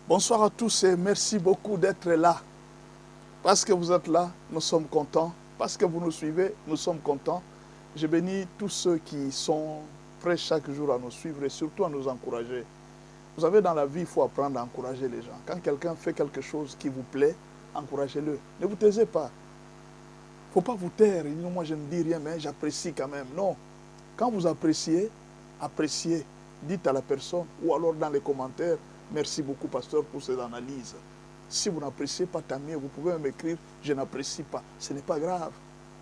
Bonsoir à tous et merci beaucoup d'être là. Parce que vous êtes là, nous sommes contents. Parce que vous nous suivez, nous sommes contents. Je bénis tous ceux qui sont prêts chaque jour à nous suivre et surtout à nous encourager. Vous savez, dans la vie, il faut apprendre à encourager les gens. Quand quelqu'un fait quelque chose qui vous plaît, encouragez-le. Ne vous taisez pas. Il ne faut pas vous taire. Non, moi, je ne dis rien, mais j'apprécie quand même. Non. Quand vous appréciez, appréciez. Dites à la personne ou alors dans les commentaires, merci beaucoup, pasteur, pour ces analyses. Si vous n'appréciez pas, tant mieux. Vous pouvez m'écrire, je n'apprécie pas. Ce n'est pas grave.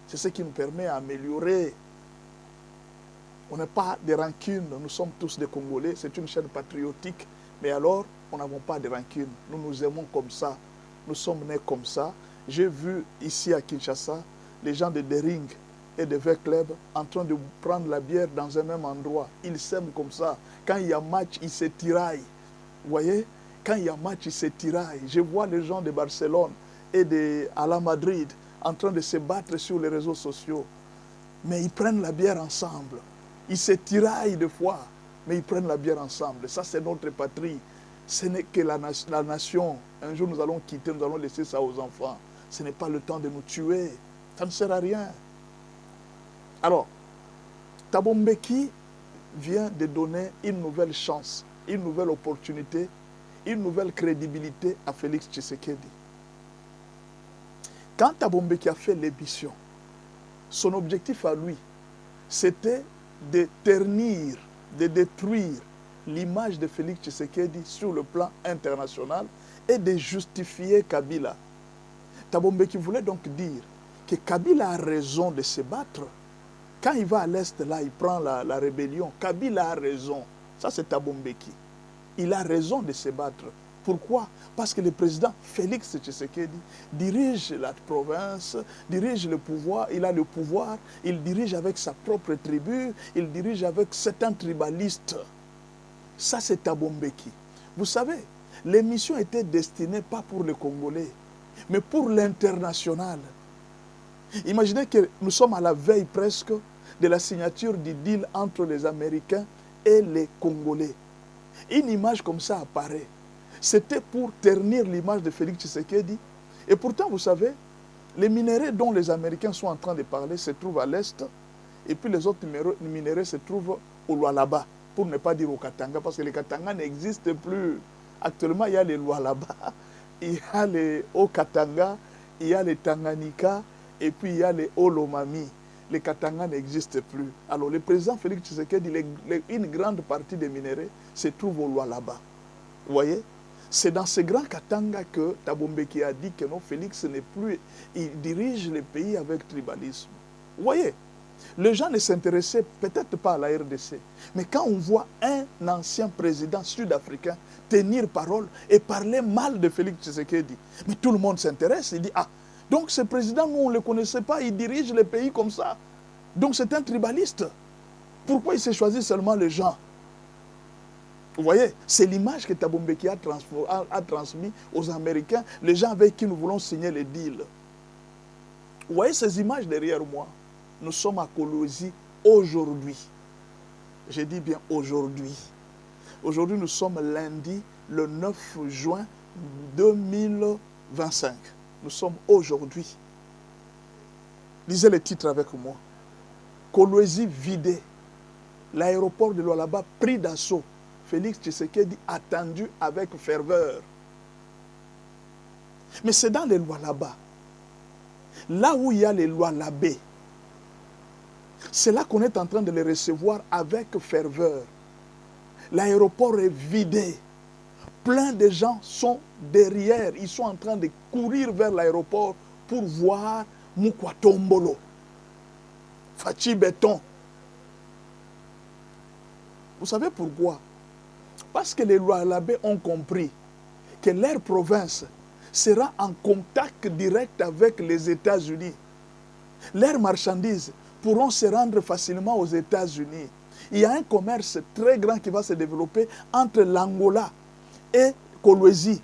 C'est ce qui nous permet d'améliorer. On n'a pas de rancune. Nous sommes tous des Congolais. C'est une chaîne patriotique. Mais alors, nous n'avons pas de rancune. Nous nous aimons comme ça. Nous sommes nés comme ça. J'ai vu ici à Kinshasa, les gens de Dering et de V-Club en train de prendre la bière dans un même endroit. Ils s'aiment comme ça. Quand il y a match, ils se tiraillent. Vous voyez? Quand il y a match, ils se tiraillent. Je vois les gens de Barcelone et de Ala Madrid en train de se battre sur les réseaux sociaux. Mais ils prennent la bière ensemble. Ils se tiraillent des fois, mais ils prennent la bière ensemble. Ça, c'est notre patrie. Ce n'est que la nation. Un jour, nous allons quitter, nous allons laisser ça aux enfants. Ce n'est pas le temps de nous tuer. Ça ne sert à rien. Alors, Thabo Mbeki vient de donner une nouvelle chance, une nouvelle opportunité, une nouvelle crédibilité à Félix Tshisekedi. Quand Thabo Mbeki a fait l'émission, son objectif à lui, c'était de ternir, de détruire l'image de Félix Tshisekedi sur le plan international et de justifier Kabila. Thabo Mbeki voulait donc dire que Kabila a raison de se battre. Quand il va à l'Est, là, il prend la rébellion. Kabila a raison. Ça, c'est Thabo Mbeki. Il a raison de se battre. Pourquoi? Parce que le président Félix Tshisekedi dirige la province, dirige le pouvoir, il a le pouvoir, il dirige avec sa propre tribu, il dirige avec certains tribalistes. Ça, c'est Thabo Mbeki. Vous savez, l'émission était destinée pas pour les Congolais, mais pour l'international. Imaginez que nous sommes à la veille presque de la signature du deal entre les Américains et les Congolais. Une image comme ça apparaît. C'était pour ternir l'image de Félix Tshisekedi. Et pourtant, vous savez, les minéraux dont les Américains sont en train de parler se trouvent à l'Est, et puis les autres minéraux se trouvent au Lualaba, pour ne pas dire au Katanga, parce que les Katanga n'existent plus. Actuellement, il y a les Lualaba, il y a les Haut-Katanga, il y a les Tanganyika, et puis il y a les Olomami. Les Katanga n'existent plus. Alors le président Félix Tshisekedi, une grande partie des minéraux se trouve au Lualaba. Vous voyez? C'est dans ce grand Katanga que Thabo Mbeki a dit que non, Félix n'est plus... Il dirige le pays avec tribalisme. Vous voyez? Les gens ne s'intéressaient peut-être pas à la RDC. Mais quand on voit un ancien président sud-africain tenir parole et parler mal de Félix Tshisekedi, mais tout le monde s'intéresse. Il dit, ah, donc ce président, nous, on ne le connaissait pas, il dirige le pays comme ça. Donc c'est un tribaliste. Pourquoi il s'est choisi seulement les gens? Vous voyez, c'est l'image que Thabo Mbeki a transmis aux Américains, les gens avec qui nous voulons signer les deals. Vous voyez ces images derrière moi? Nous sommes à Kolwezi aujourd'hui. Je dis bien aujourd'hui. Aujourd'hui, nous sommes lundi, le 9 juin 2025. Nous sommes aujourd'hui. Lisez les titres avec moi. Kolwezi vidé. L'aéroport de Lualaba pris d'assaut. Félix Tshisekedi attendu avec ferveur. Mais c'est dans les Lualaba. Là où il y a les Lualabés. C'est là qu'on est en train de les recevoir avec ferveur. L'aéroport est vidé. Plein de gens sont derrière. Ils sont en train de courir vers l'aéroport pour voir Moukwatombolo. Fachi Béton. Vous savez pourquoi? Parce que les Lualabés ont compris que leur province sera en contact direct avec les États-Unis. Leurs marchandises pourront se rendre facilement aux États-Unis. Il y a un commerce très grand qui va se développer entre l'Angola et Kolwezi.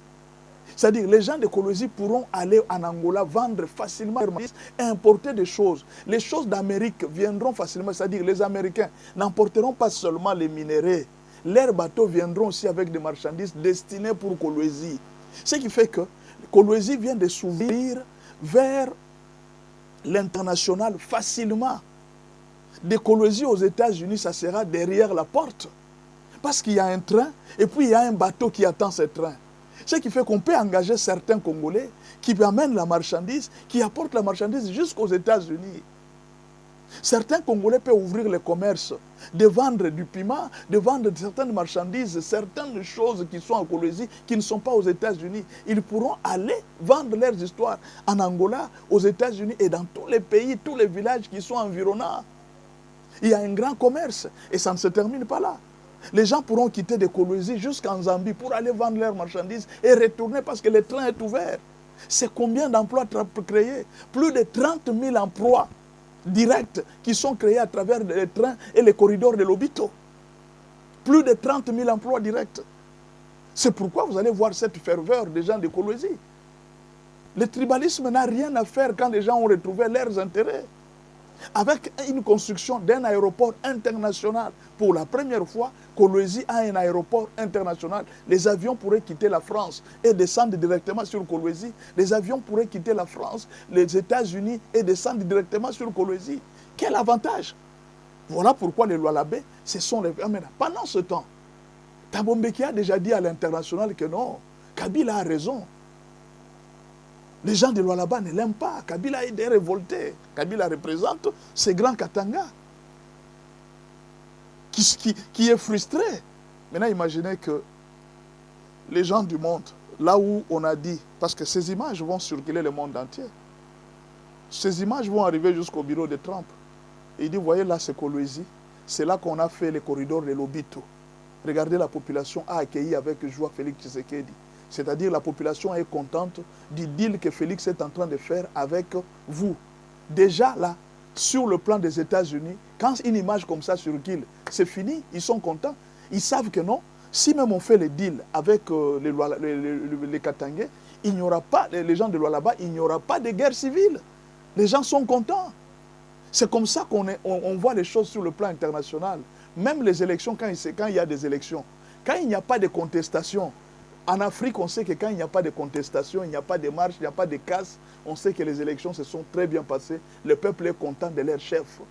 C'est-à-dire les gens de Kolwezi pourront aller en Angola vendre facilement et importer des choses. Les choses d'Amérique viendront facilement. C'est-à-dire les Américains n'emporteront pas seulement les minéraux, leurs bateaux viendront aussi avec des marchandises destinées pour Kolwezi. Ce qui fait que Kolwezi vient de s'ouvrir vers l'international facilement. De Kolwezi aux États-Unis, ça sera derrière la porte. Parce qu'il y a un train et puis il y a un bateau qui attend ce train. Ce qui fait qu'on peut engager certains Congolais qui amènent la marchandise, qui apportent la marchandise jusqu'aux États-Unis. Certains Congolais peuvent ouvrir le commerce, de vendre du piment, de vendre certaines marchandises, certaines choses qui sont en Kolwezi, qui ne sont pas aux États-Unis. Ils pourront aller vendre leurs histoires en Angola, aux États-Unis et dans tous les pays, tous les villages qui sont environnants. Il y a un grand commerce et ça ne se termine pas là. Les gens pourront quitter de Kolwezi jusqu'en Zambie pour aller vendre leurs marchandises et retourner parce que le train est ouvert. C'est combien d'emplois créés? Plus de 30 000 emplois directs qui sont créés à travers les trains et les corridors de l'Obito. Plus de 30 000 emplois directs. C'est pourquoi vous allez voir cette ferveur des gens de Kolwezi. Le tribalisme n'a rien à faire quand les gens ont retrouvé leurs intérêts. Avec une construction d'un aéroport international, pour la première fois, Kolwezi a un aéroport international. Les avions pourraient quitter la France et descendre directement sur Kolwezi. Les avions pourraient quitter la France, les États-Unis et descendre directement sur Kolwezi. Quel avantage! Voilà pourquoi les Lualabé, ce sont les... Pendant ce temps, Thabo Mbeki a déjà dit à l'international que non, Kabila a raison. Les gens de Lualaba ne l'aiment pas. Kabila est révolté. Kabila représente ce grand Katanga qui est frustré. Maintenant, imaginez que les gens du monde, là où on a dit, parce que ces images vont circuler le monde entier, ces images vont arriver jusqu'au bureau de Trump. Et il dit, voyez là, c'est Kolwezi. C'est là qu'on a fait les corridors de l'Obito. Regardez, la population a accueilli avec joie Félix Tshisekedi. C'est-à-dire la population est contente du deal que Félix est en train de faire avec vous. Déjà là, sur le plan des États-Unis, quand une image comme ça circule, c'est fini, ils sont contents. Ils savent que non, si même on fait le deal avec les Katangais, il n'y aura pas, les gens de Lualaba, il n'y aura pas de guerre civile. Les gens sont contents. C'est comme ça qu'on voit les choses sur le plan international. Même les élections, quand il y a des élections, quand il n'y a pas de contestation, en Afrique, on sait que quand il n'y a pas de contestation, il n'y a pas de marche, il n'y a pas de casse, on sait que les élections se sont très bien passées. Le peuple est content de leur chef.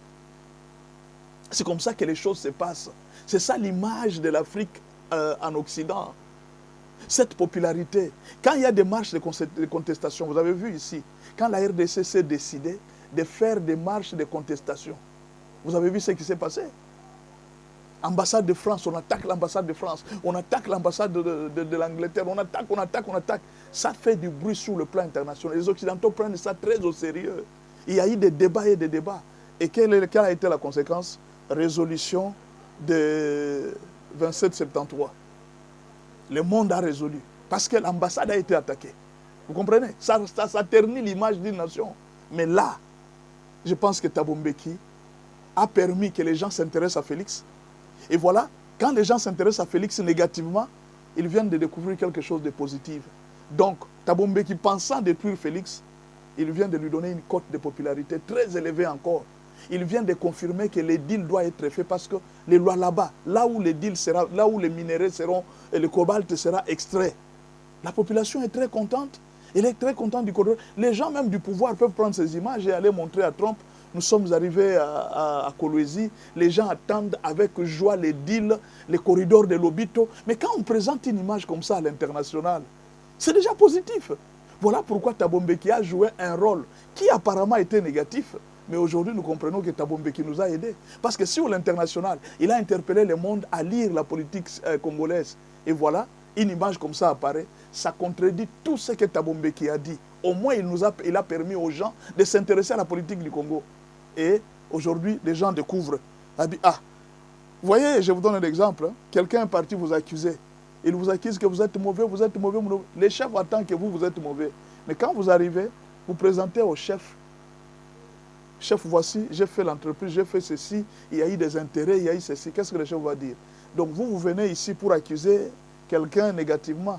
C'est comme ça que les choses se passent. C'est ça l'image de l'Afrique en Occident. Cette popularité. Quand il y a des marches de contestation, vous avez vu ici, quand la RDC s'est décidée de faire des marches de contestation, vous avez vu ce qui s'est passé? Ambassade de France, on attaque l'ambassade de France, on attaque l'ambassade de l'Angleterre, on attaque. Ça fait du bruit sur le plan international. Les Occidentaux prennent ça très au sérieux. Il y a eu des débats et des débats. Et quelle a été la conséquence? Résolution de 2773. Le monde a résolu. Parce que l'ambassade a été attaquée. Vous comprenez? Ça ternit l'image d'une nation. Mais là, je pense que Thabo Mbeki a permis que les gens s'intéressent à Félix. Et voilà, quand les gens s'intéressent à Félix négativement, ils viennent de découvrir quelque chose de positif. Donc, Thabo Mbeki, pensant détruire Félix, il vient de lui donner une cote de popularité très élevée encore. Il vient de confirmer que le deal doit être fait parce que les lois là-bas, là où le deal sera, là où les minéraux seront, et le cobalt sera extrait, la population est très contente. Elle est très contente du corridor. Les gens même du pouvoir peuvent prendre ces images et aller montrer à Trump. Nous sommes arrivés à Kolwezi, les gens attendent avec joie les deals, les corridors de l'Obito. Mais quand on présente une image comme ça à l'international, c'est déjà positif. Voilà pourquoi Thabo Mbeki a joué un rôle qui apparemment était négatif. Mais aujourd'hui, nous comprenons que Thabo Mbeki nous a aidés. Parce que sur l'international, il a interpellé le monde à lire la politique congolaise. Et voilà, une image comme ça apparaît. Ça contredit tout ce que Thabo Mbeki a dit. Au moins, il a permis aux gens de s'intéresser à la politique du Congo. Et aujourd'hui, les gens découvrent. Ah, vous voyez, je vous donne un exemple. Hein. Quelqu'un est parti vous accuser. Il vous accuse que vous êtes mauvais, vous êtes mauvais. Les chefs attendent que vous êtes mauvais. Mais quand vous arrivez, vous présentez au chef. Chef, voici, j'ai fait l'entreprise, j'ai fait ceci, il y a eu des intérêts, il y a eu ceci. Qu'est-ce que le chef va dire? Donc vous venez ici pour accuser quelqu'un négativement.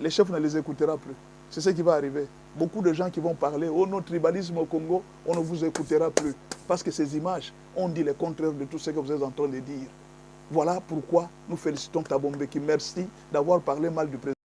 Le chef ne les écoutera plus. C'est ce qui va arriver. Beaucoup de gens qui vont parler, oh, notre tribalisme au Congo, on ne vous écoutera plus. Parce que ces images ont dit le contraire de tout ce que vous êtes en train de dire. Voilà pourquoi nous félicitons Thabo Mbeki. Merci d'avoir parlé mal du président.